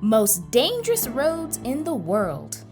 Most dangerous roads in the world.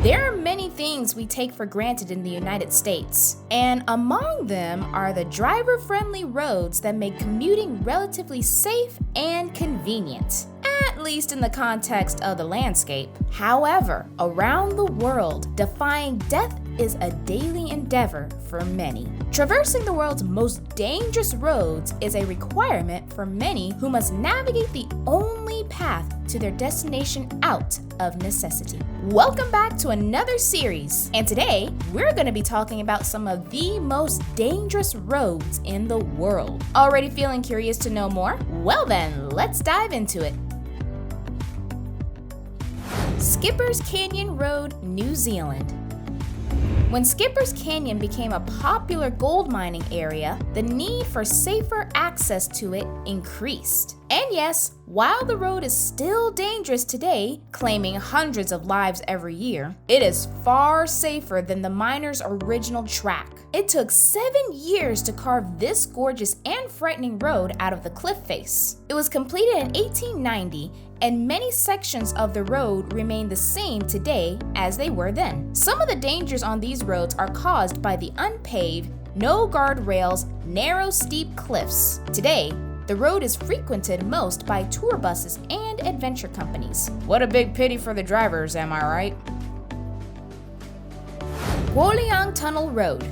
There are many things we take for granted in the United States, and among them are the driver-friendly roads that make commuting relatively safe and convenient, at least in the context of the landscape. However, around the world, defying death is a daily endeavor for many. Traversing the world's most dangerous roads is a requirement for many who must navigate the only path to their destination out of necessity. Welcome back to another series, and today we're going to be talking about some of the most dangerous roads in the world. Already feeling curious to know more? Well then, let's dive into it. Skipper's Canyon Road, New Zealand. When Skipper's Canyon became a popular gold mining area, the need for safer access to it increased. And yes, while the road is still dangerous today, claiming hundreds of lives every year, it is far safer than the miners' original track. It took 7 years to carve this gorgeous and frightening road out of the cliff face. It was completed in 1890, and many sections of the road remain the same today as they were then. Some of the dangers on these roads are caused by the unpaved, no guardrails, narrow steep cliffs. Today, the road is frequented most by tour buses and adventure companies. What a big pity for the drivers, am I right? Guoliang Tunnel Road.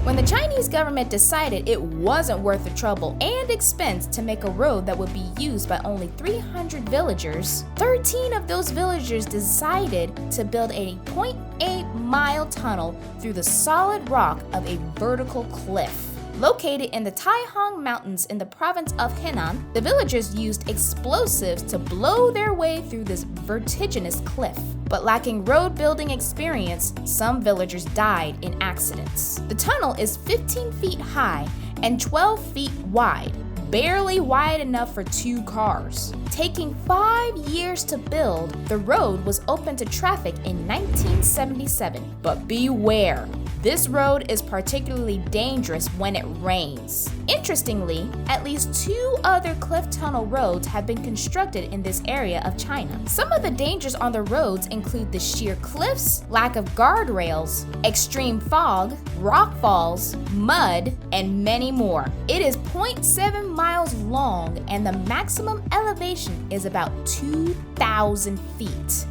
When the Chinese government decided it wasn't worth the trouble and expense to make a road that would be used by only 300 villagers, 13 of those villagers decided to build a 0.8-mile tunnel through the solid rock of a vertical cliff. Located in the Taihang Mountains in the province of Henan, the villagers used explosives to blow their way through this vertiginous cliff. But lacking road building experience, some villagers died in accidents. The tunnel is 15 feet high and 12 feet wide, barely wide enough for 2 cars. Taking 5 years to build, the road was open to traffic in 1977. But beware, this road is particularly dangerous when it rains. Interestingly, at least 2 other cliff tunnel roads have been constructed in this area of China. Some of the dangers on the roads include the sheer cliffs, lack of guardrails, extreme fog, rock falls, mud, and many more. It is 0.7 miles long and the maximum elevation is about 2,000 feet.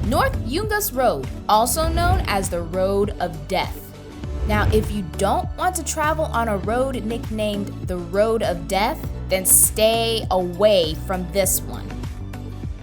North Yungas Road, also known as the Road of Death. Now, if you don't want to travel on a road nicknamed the Road of Death, then stay away from this one.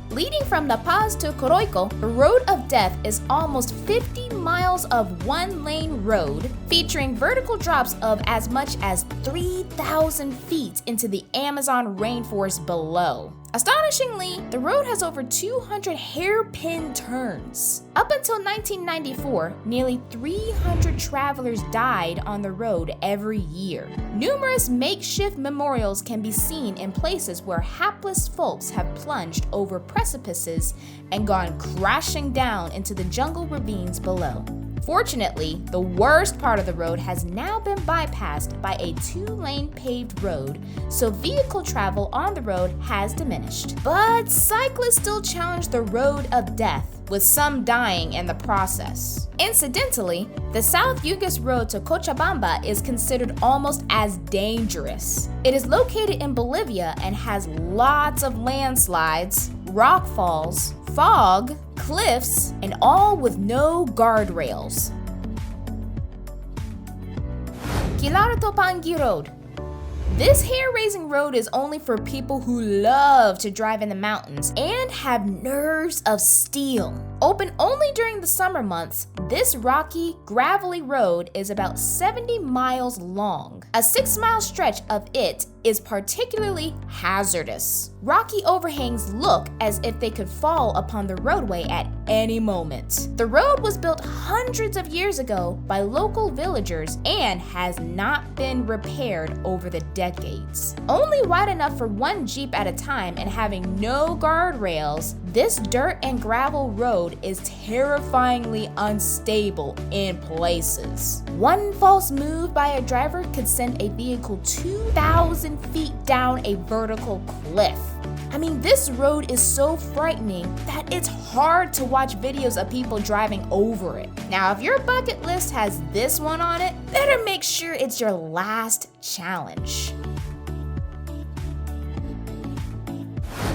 Leading from La Paz to Coroico, the Road of Death is almost 50 miles of one-lane road, featuring vertical drops of as much as 3,000 feet into the Amazon rainforest below. Astonishingly, the road has over 200 hairpin turns. Up until 1994, nearly 300 travelers died on the road every year. Numerous makeshift memorials can be seen in places where hapless folks have plunged over precipices and gone crashing down into the jungle ravines below. Fortunately, the worst part of the road has now been bypassed by a 2-lane paved road, so vehicle travel on the road has diminished. But cyclists still challenge the Road of Death, with some dying in the process. Incidentally, the South Yungas Road to Cochabamba is considered almost as dangerous. It is located in Bolivia and has lots of landslides, rock falls, fog, cliffs, and all with no guardrails. Kilaratopangi Road. This hair-raising road is only for people who love to drive in the mountains and have nerves of steel. Open only during the summer months, this rocky, gravelly road is about 70 miles long. A 6-mile stretch of it is particularly hazardous. Rocky overhangs look as if they could fall upon the roadway at any moment. The road was built hundreds of years ago by local villagers and has not been repaired over the decades. Only wide enough for 1 Jeep at a time and having no guardrails, This dirt and gravel road is terrifyingly unstable in places. One false move by a driver could send a vehicle 2,000 feet down a vertical cliff. I mean, this road is so frightening that it's hard to watch videos of people driving over it. Now, if your bucket list has this one on it, better make sure it's your last challenge.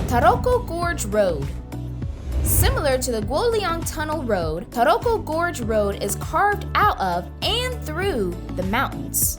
Karakoram Gorge Road. Similar to the Lian Tunnel Road, Karakoram Gorge Road is carved out of and through the mountains.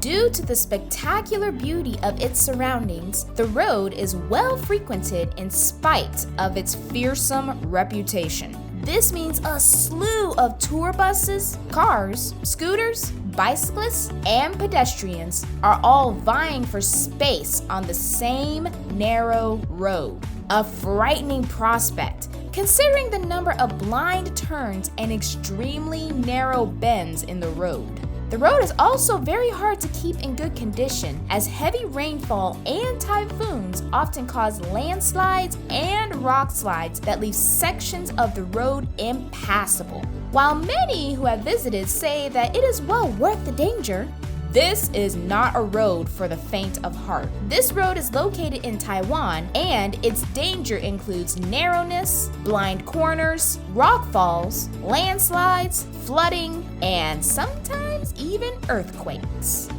Due to the spectacular beauty of its surroundings, the road is well frequented in spite of its fearsome reputation. This means a slew of tour buses, cars, scooters, bicyclists, and pedestrians are all vying for space on the same narrow road. A frightening prospect, considering the number of blind turns and extremely narrow bends in the road. The road is also very hard to keep in good condition, as heavy rainfall and typhoons often cause landslides and rock slides that leave sections of the road impassable. While many who have visited say that it is well worth the danger, this is not a road for the faint of heart. This road is located in Taiwan, and its danger includes narrowness, blind corners, rock falls, landslides, flooding, and sometimes even earthquakes.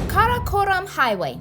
Karakoram Highway.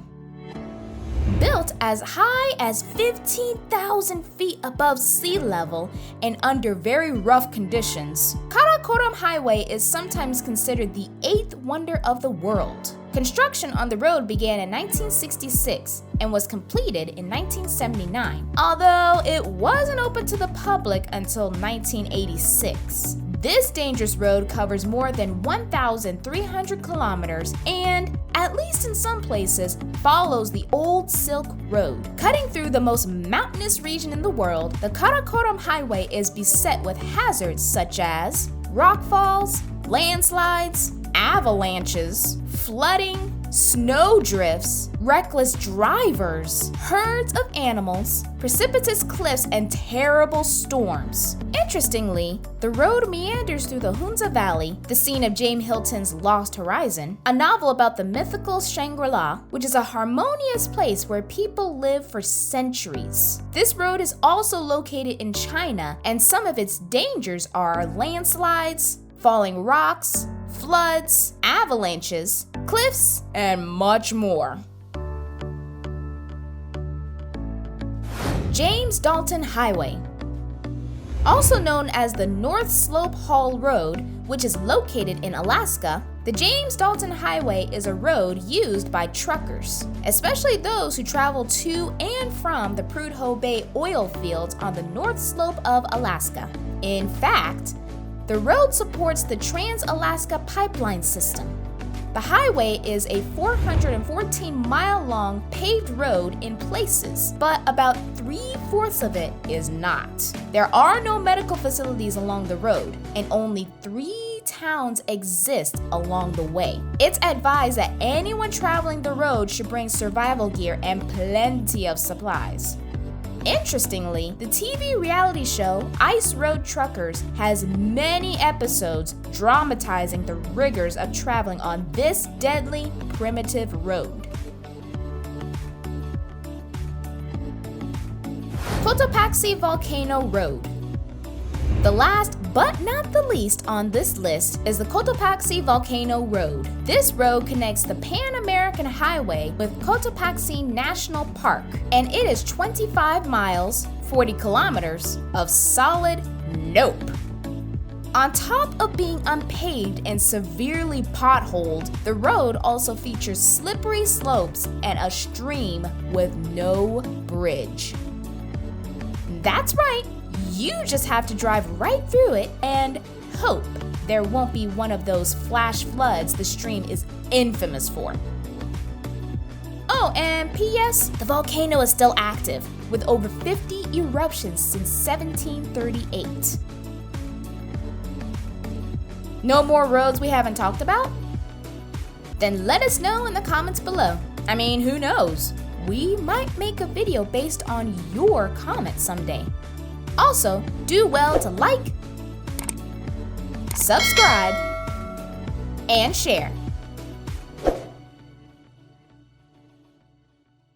Built as high as 15,000 feet above sea level and under very rough conditions, Karakoram Highway is sometimes considered the eighth wonder of the world. Construction on the road began in 1966 and was completed in 1979, although it wasn't open to the public until 1986. This dangerous road covers more than 1,300 kilometers and, at least in some places, follows the old Silk Road. Cutting through the most mountainous region in the world, the Karakoram Highway is beset with hazards such as rock falls, landslides, avalanches, flooding, snow drifts, reckless drivers, herds of animals, precipitous cliffs, and terrible storms. Interestingly, the road meanders through the Hunza Valley, the scene of James Hilton's Lost Horizon, a novel about the mythical Shangri-La, which is a harmonious place where people live for centuries. This road is also located in China, and some of its dangers are landslides, falling rocks, floods, avalanches, cliffs, and much more. James Dalton Highway. Also known as the North Slope Haul Road, which is located in Alaska, the James Dalton Highway is a road used by truckers, especially those who travel to and from the Prudhoe Bay oil fields on the North Slope of Alaska. In fact, the road supports the Trans-Alaska Pipeline System. The highway is a 414-mile-long paved road in places, but about 3/4 of it is not. There are no medical facilities along the road, and only 3 towns exist along the way. It's advised that anyone traveling the road should bring survival gear and plenty of supplies. Interestingly, the TV reality show Ice Road Truckers has many episodes dramatizing the rigors of traveling on this deadly, primitive road. Pachaxi Volcano Road. The last but not the least on this list is the Pachaxi Volcano Road. This road connects the Pan-American Highway with Pachaxi National Park, and it is 25 miles, 40 kilometers of solid nope. On top of being unpaved and severely potholed, the road also features slippery slopes and a stream with no bridge. That's right. You just have to drive right through it and hope there won't be one of those flash floods the stream is infamous for. Oh, and P.S., the volcano is still active, with over 50 eruptions since 1738. No more roads we haven't talked about? Then let us know in the comments below. I mean, who knows? We might make a video based on your comments someday. Also, do well to like, subscribe, and share.